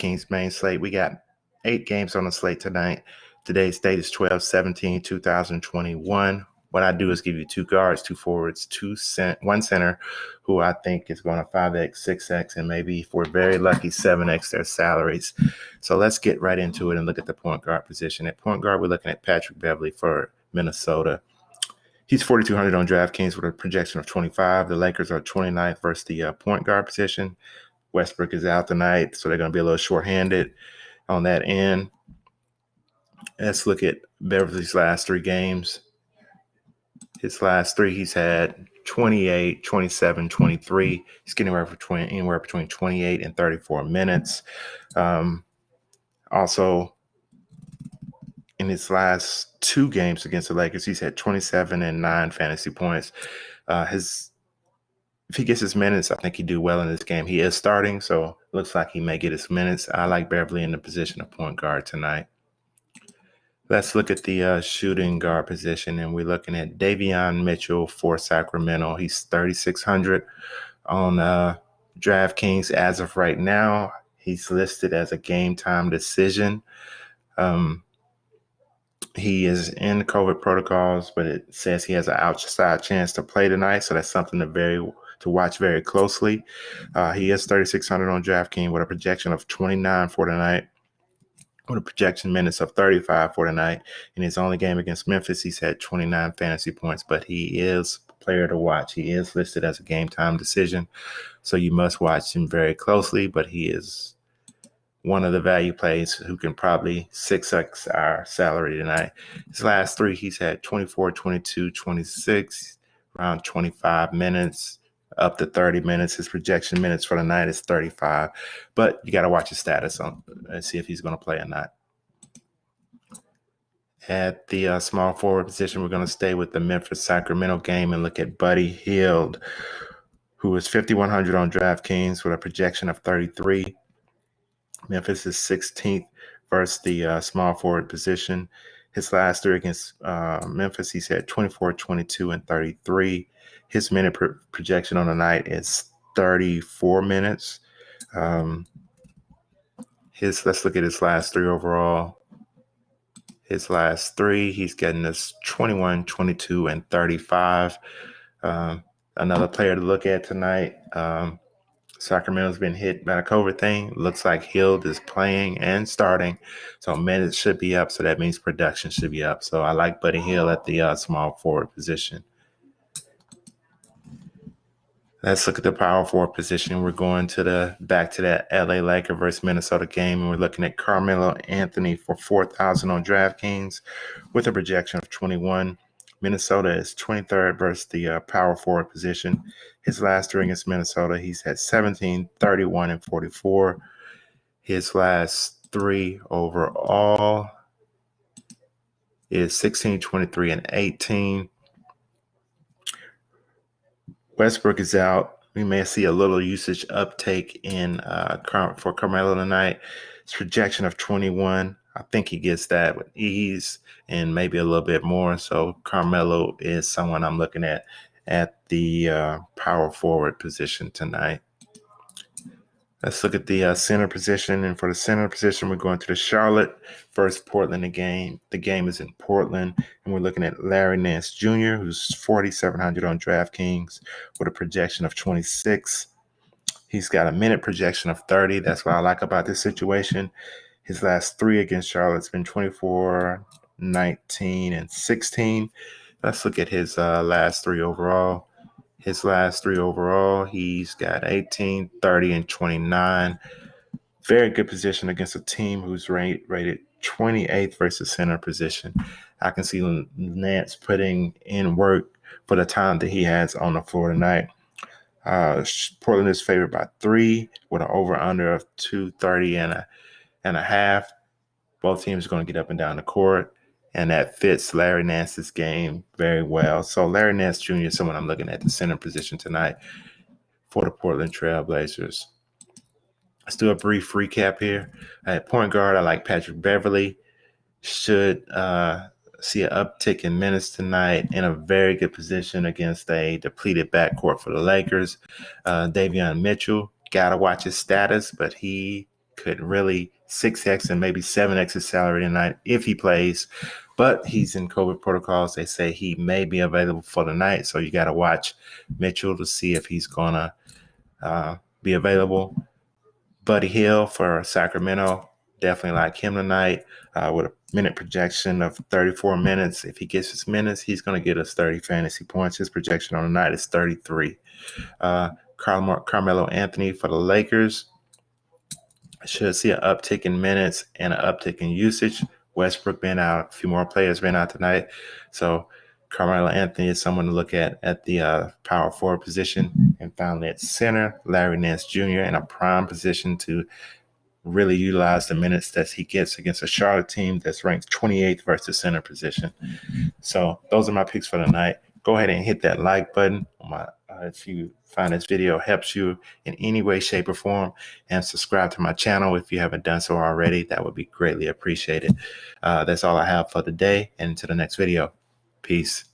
DraftKings main slate. We got 8 games on the slate tonight. Today's date is 12/17/2021. What I do is give you 2 guards, 2 forwards, 1 center, who I think is going to 5x, 6x, and maybe, if we're very lucky, 7x their salaries. So let's get right into it and look at the point guard position. At point guard, we're looking at Patrick Beverley for Minnesota. He's 4,200 on DraftKings with a projection of 25. The Lakers are 29th versus the point guard position. Westbrook is out tonight, so they're going to be a little shorthanded on that end. Let's look at Beverley's last 3 games. His last 3, he's had 28, 27, 23. He's getting anywhere between 28 and 34 minutes. Also, in his last 2 games against the Lakers, he's had 27 and 9 fantasy points. If he gets his minutes, I think he'd do well in this game. He is starting, so it looks like he may get his minutes. I like Beverley in the position of point guard tonight. Let's look at the shooting guard position, and we're looking at Davion Mitchell for Sacramento. He's 3,600 on DraftKings as of right now. He's listed as a game-time decision. He is in COVID protocols, but it says he has an outside chance to play tonight, so that's something to watch very closely. He is 3,600 on DraftKings with a projection of 29 for tonight, with a projection minutes of 35 for tonight. In his only game against Memphis, he's had 29 fantasy points, but he is a player to watch. He is listed as a game-time decision, so you must watch him very closely, but he is one of the value plays who can probably 6x our salary tonight. His last 3, he's had 24, 22, 26, around 25 minutes, up to 30 minutes. His projection minutes for the night is 35, but you got to watch his status on and see if he's going to play or not. At the small forward position, we're going to stay with the Memphis-Sacramento game and look at Buddy Hield, who is 5,100 on DraftKings with a projection of 33. Memphis is 16th versus the small forward position. His last 3 against Memphis, he's had 24, 22, and 33. His minute projection on the night is 34 minutes. Let's look at his last 3 overall. His last 3, he's getting us 21, 22, and 35. Another player to look at tonight. Sacramento's been hit by a COVID thing. Looks like Hield is playing and starting, so minutes should be up. So that means production should be up. So I like Buddy Hield at the small forward position. Let's look at the power forward position. We're going back to that LA Lakers versus Minnesota game, and we're looking at Carmelo Anthony for 4,000 on DraftKings with a projection of 21. Minnesota is 23rd versus the power forward position. His last 3 against Minnesota, he's had 17, 31, and 44. His last 3 overall is 16, 23, and 18. Westbrook is out. We may see a little usage uptake for Carmelo tonight. His projection of 21. I think he gets that with ease and maybe a little bit more. So Carmelo is someone I'm looking at the power forward position tonight. Let's look at the center position. And for the center position, we're going to the Charlotte versus Portland game. The game is in Portland, and we're looking at Larry Nance Jr., who's 4,700 on DraftKings with a projection of 26. He's got a minute projection of 30. That's what I like about this situation. His last 3 against Charlotte's been 24, 19, and 16. Let's look at his last 3 overall. His last 3 overall, he's got 18, 30, and 29. Very good position against a team who's rated 28th versus center position. I can see Nance putting in work for the time that he has on the floor tonight. Portland is favored by 3 with an over-under of 230 and a half. Both teams are going to get up and down the court, and that fits Larry Nance's game very well. So Larry Nance Jr. is someone I'm looking at the center position tonight for the Portland Trail Blazers. Let's do a brief recap here. At point guard, I like Patrick Beverley. Should see an uptick in minutes tonight, in a very good position against a depleted backcourt for the Lakers. Davion Mitchell, got to watch his status, but he could really 6x and maybe 7x his salary tonight if he plays. But he's in COVID protocols. They say he may be available for the night, so you got to watch Mitchell to see if he's going to be available. Buddy Hield for Sacramento, definitely like him tonight with a minute projection of 34 minutes. If he gets his minutes, he's going to get us 30 fantasy points. His projection on the night is 33. Carmelo Anthony for the Lakers. I should see an uptick in minutes and an uptick in usage. Westbrook been out, a few more players been out tonight. So Carmelo Anthony is someone to look at the power forward position. And finally at center, Larry Nance Jr. in a prime position to really utilize the minutes that he gets against a Charlotte team that's ranked 28th versus center position. So those are my picks for the night. Go ahead and hit that like button if you find this video helps you in any way, shape, or form, and subscribe to my channel if you haven't done so already. That would be greatly appreciated. That's all I have for the day, and until the next video. Peace.